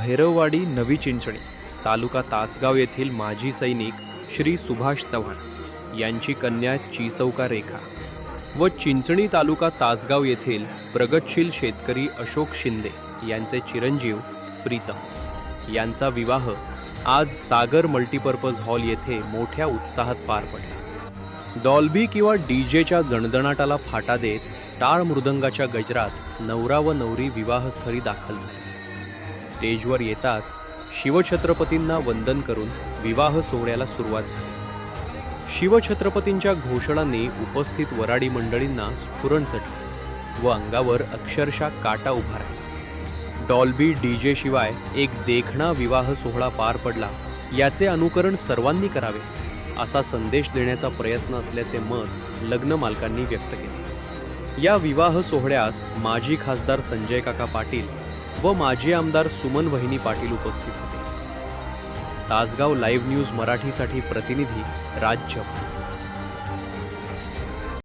भैरववाडी नवी चिंचणी तालुका तासगाव येथील माजी सैनिक श्री सुभाष चव्हाण यांची कन्या चिसौका रेखा व चिंचणी तालुका तासगाव येथील प्रगतशील शेतकरी अशोक शिंदे यांचे चिरंजीव प्रीतम यांचा विवाह आज सागर मल्टीपर्पज हॉल येथे मोठ्या उत्साहात पार पडला। डॉल्बी किंवा डीजेच्या गणगणाटाला फाटा देत टाळ मृदंगाच्या गजरात नवरा व नवरी विवाहस्थळी दाखल झाले। स्टेजवर येताच शिवछत्रपतींना वंदन करून विवाह सोहळ्याला सुरुवात झाली। शिवछत्रपतींच्या घोषणांनी उपस्थित वराडी मंडळींना स्फुरण चढली व अंगावर अक्षरशः काटा उभा राहिला। डॉल्बी डीजे शिवाय एक देखणा विवाह सोहळा पार पडला याचे अनुकरण सर्वांनी करावे असा संदेश देण्याचा प्रयत्न असल्याचे मत लग्न मालकांनी व्यक्त केले। या विवाह सोहळ्यास माजी खासदार संजय काका पाटील व माजी आमदार सुमन वहिनी पाटील उपस्थित होते। तासगाव लाईव्ह न्यूज मराठीसाठी प्रतिनिधी राज चव्हाण।